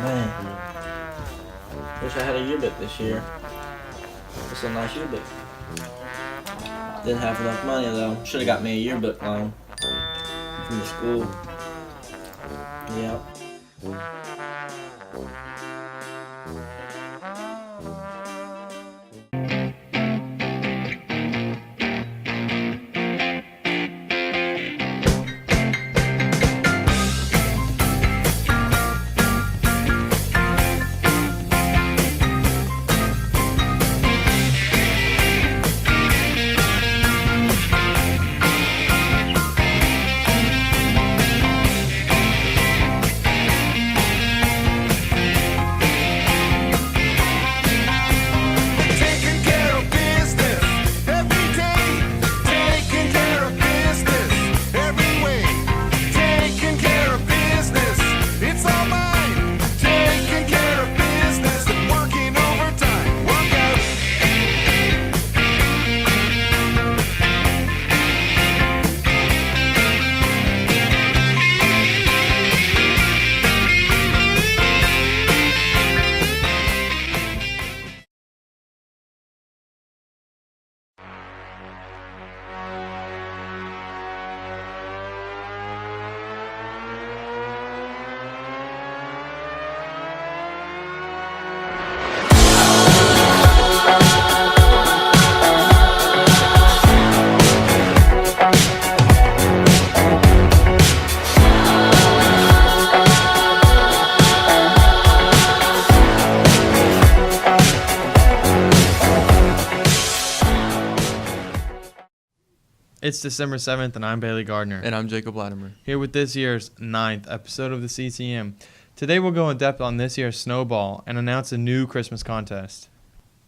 Man, wish I had a yearbook this year. It's a nice yearbook. Didn't have enough money though. Should have got me a yearbook loan from the school. Yep. Taking care of business every day. Taking care of business every way. Taking care of business, it's all mine. Taking care of business and working overtime. Work out. It's December 7th, and I'm Bailey Gardner. And I'm Jacob Latimer. Here with this year's 9th episode of the CCN. Today we'll go in depth on this year's Snowball and announce a new Christmas contest.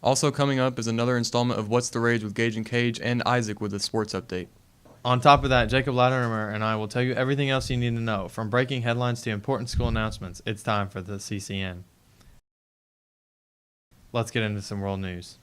Also coming up is another installment of What's the Rage with Gage and Cage and Isaac with a sports update. On top of that, Jacob Latimer and I will tell you everything else you need to know, from breaking headlines to important school announcements. It's time for the CCN. Let's get into some world news.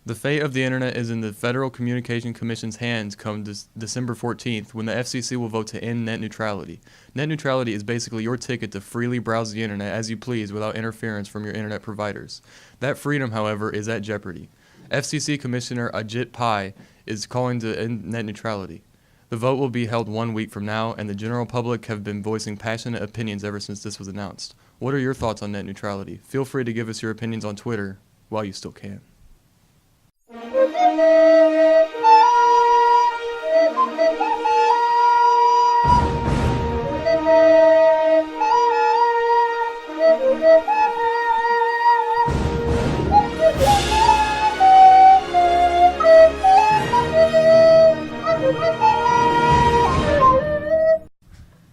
The fate of the internet is in the Federal Communication Commission's hands come December 14th when the FCC will vote to end net neutrality. Net neutrality is basically your ticket to freely browse the internet as you please without interference from your internet providers. That freedom, however, is at jeopardy. FCC Commissioner Ajit Pai is calling to end net neutrality. The vote will be held 1 week from now, and the general public have been voicing passionate opinions ever since this was announced. What are your thoughts on net neutrality? Feel free to give us your opinions on Twitter while you still can.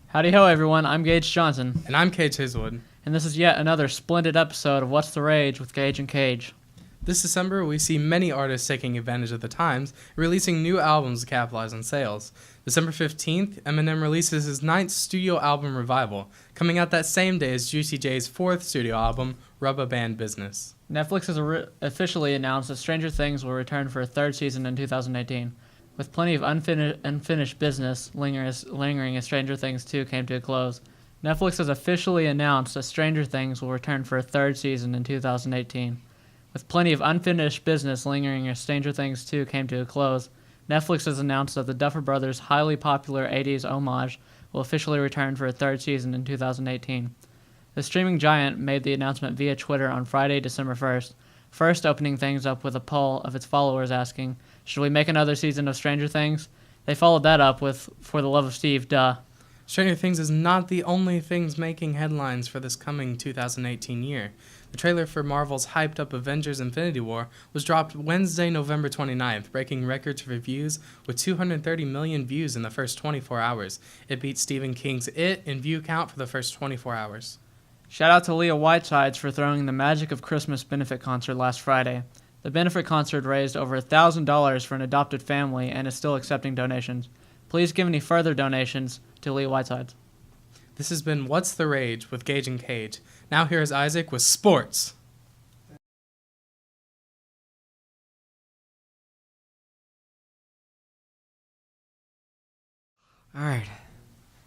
Howdy ho, everyone. I'm Gage Johnson, And I'm Cage Hazelwood. and this is yet another splendid episode of What's the Rage with Gage and Cage. This December, we see many artists taking advantage of the times, releasing new albums to capitalize on sales. December 15th, Eminem releases his 9th studio album Revival, coming out that same day as Juicy J's 4th studio album, Rubber Band Business. Netflix has officially announced that Stranger Things will return for a third season in 2018. With plenty of unfinished business lingering as Stranger Things 2 came to a close, Netflix has officially announced that Stranger Things will return for a third season in 2018. With plenty of unfinished business lingering as Stranger Things 2 came to a close, Netflix has announced that the Duffer Brothers' highly popular 80s homage will officially return for a third season in 2018. The streaming giant made the announcement via Twitter on Friday, December 1st, first opening things up with a poll of its followers asking, "Should we make another season of Stranger Things?" They followed that up with, "For the love of Steve, duh." Stranger Things is not the only things making headlines for this coming 2018 year. The trailer for Marvel's hyped-up Avengers Infinity War was dropped Wednesday, November 29th, breaking records for views with 230 million views in the first 24 hours. It beat Stephen King's It in view count for the first 24 hours. Shout out to Leah Whitesides for throwing the Magic of Christmas benefit concert last Friday. The benefit concert raised over $1,000 for an adopted family and is still accepting donations. Please give any further donations to Leah Whitesides. This has been What's the Rage with Gage and Cage. Now here is Isaac with sports. All right.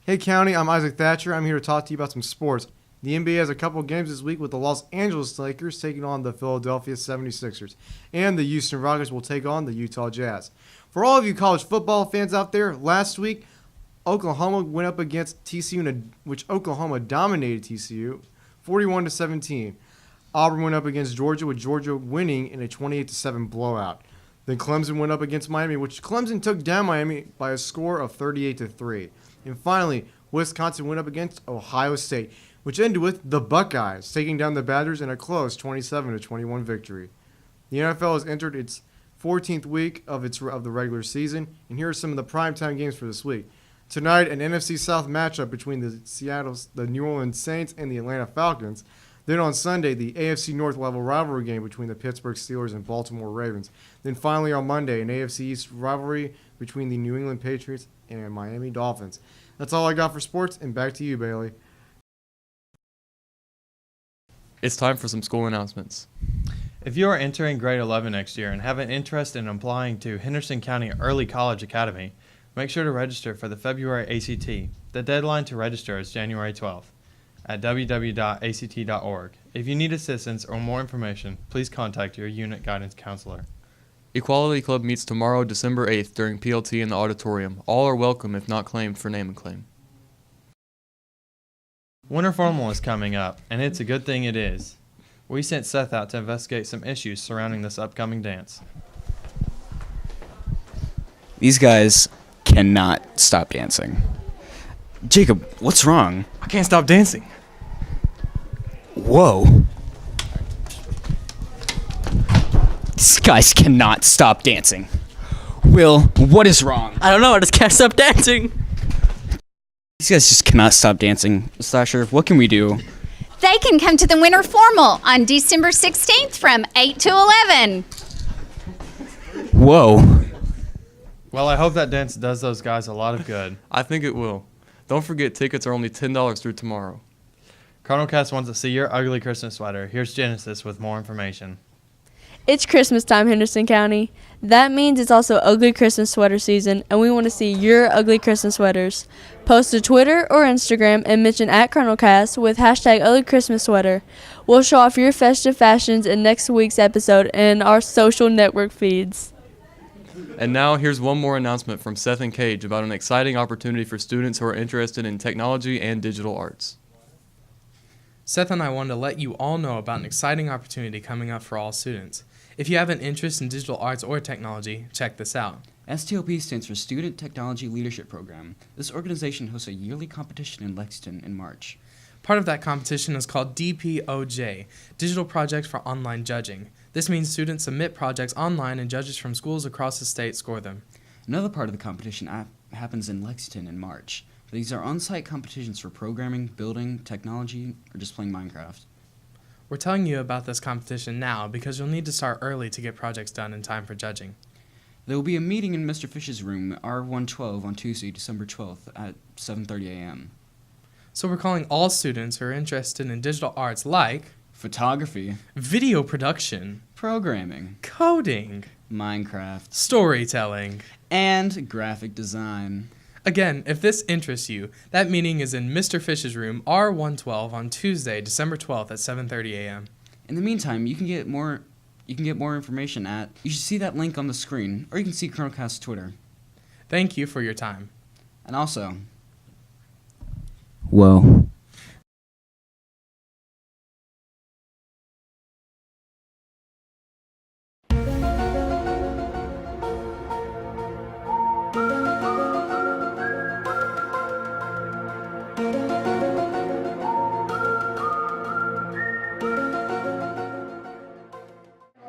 Hey, County, I'm Isaac Thatcher. I'm here to talk to you about some sports. The NBA has a couple games this week with the Los Angeles Lakers taking on the Philadelphia 76ers. And the Houston Rockets will take on the Utah Jazz. For all of you college football fans out there, last week, Oklahoma went up against TCU, which Oklahoma dominated TCU 41-17. Auburn went up against Georgia, with Georgia winning in a 28-7 blowout. Then Clemson went up against Miami, which Clemson took down Miami by a score of 38-3. And finally, Wisconsin went up against Ohio State, which ended with the Buckeyes taking down the Badgers in a close 27-21 victory. The NFL has entered its 14th week of the regular season, and here are some of the primetime games for this week. Tonight, an NFC South matchup between the New Orleans Saints and the Atlanta Falcons. Then on Sunday, the AFC North level rivalry game between the Pittsburgh Steelers and Baltimore Ravens. Then finally on Monday, an AFC East rivalry between the New England Patriots and Miami Dolphins. That's all I got for sports, and back to you, Bailey. It's time for some school announcements. If you are entering grade 11 next year and have an interest in applying to Henderson County Early College Academy, make sure to register for the February ACT. The deadline to register is January 12th at www.act.org. If you need assistance or more information, please contact your unit guidance counselor. Equality Club meets tomorrow, December 8th, during PLT in the auditorium. All are welcome if not claimed for name and claim. Winter Formal is coming up, and it's a good thing it is. We sent Seth out to investigate some issues surrounding this upcoming dance. These guys cannot stop dancing. Jacob, what's wrong? I can't stop dancing. Whoa. These guys cannot stop dancing. Will, what is wrong? I don't know, I just can't stop dancing. These guys just cannot stop dancing. Slasher, what can we do? They can come to the Winter Formal on December 16th from 8 to 11. Whoa. Well, I hope that dance does those guys a lot of good. I think it will. Don't forget, tickets are only $10 through tomorrow. CardinalCast wants to see your ugly Christmas sweater. Here's Genesis with more information. It's Christmas time, Henderson County. That means it's also ugly Christmas sweater season, and we want to see your ugly Christmas sweaters. Post to Twitter or Instagram and mention @ColonelCast with hashtag ugly Christmas sweater. We'll show off your festive fashions in next week's episode in our social network feeds. And now here's one more announcement from Seth and Cage about an exciting opportunity for students who are interested in technology and digital arts. Seth and I wanted to let you all know about an exciting opportunity coming up for all students. If you have an interest in digital arts or technology, check this out. STLP stands for Student Technology Leadership Program. This organization hosts a yearly competition in Lexington in March. Part of that competition is called DPOJ, Digital Project for Online Judging. This means students submit projects online and judges from schools across the state score them. Another part of the competition happens in Lexington in March. These are on-site competitions for programming, building, technology, or just playing Minecraft. We're telling you about this competition now because you'll need to start early to get projects done in time for judging. There will be a meeting in Mr. Fish's room, R112, on Tuesday, December 12th at 7:30 a.m. So we're calling all students who are interested in digital arts like photography, video production, programming, coding, Minecraft, storytelling, and graphic design. Again, if this interests you, that meeting is in Mr. Fish's room, R112, on Tuesday, December 12th at 7:30 a.m. In the meantime, you can get more information at, you should see that link on the screen, or you can see ColonelCast's Twitter. Thank you for your time. And also, whoa.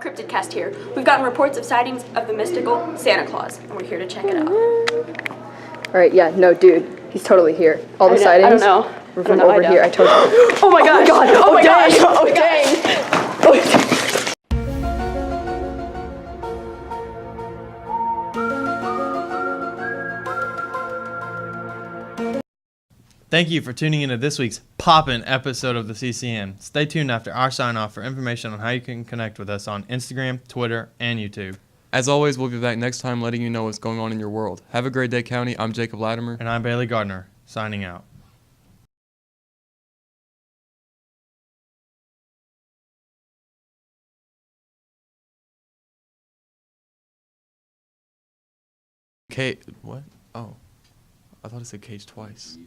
Cryptidcast here. We've gotten reports of sightings of the mystical Santa Claus, and we're here to check it out. Alright, yeah, no, dude. He's totally here. All the sightings? I don't know. We're from over here, I told you. Oh my gosh! Oh my gosh! Oh Oh dang! Thank you for tuning into this week's poppin' episode of the CCN. Stay tuned after our sign-off for information on how you can connect with us on Instagram, Twitter, and YouTube. As always, we'll be back next time letting you know what's going on in your world. Have a great day, County. I'm Jacob Latimer. And I'm Bailey Gardner, signing out. Cage. What? Oh, I thought it said Cage twice.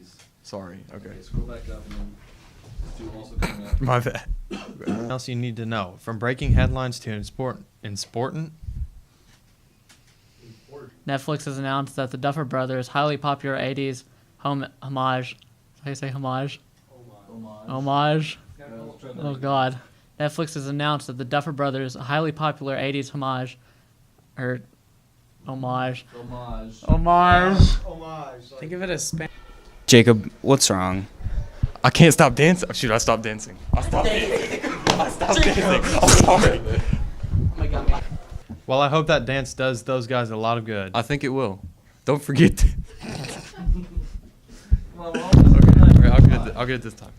Sorry. Okay. Scroll back up and then do also coming up. My bad. What else you need to know? From breaking headlines to important. Netflix has announced that the Duffer Brothers' highly popular 80s homage. How do you say homage? Homage. Oh, God. Netflix has announced that the Duffer Brothers' highly popular 80s homage. Think of it as Spanish. Jacob, what's wrong? I can't stop dancing. Oh, shoot, I stopped dancing. I stopped dancing. I'm sorry. Well, I hope that dance does those guys a lot of good. I think it will. Don't forget. Okay, I'll get it this time.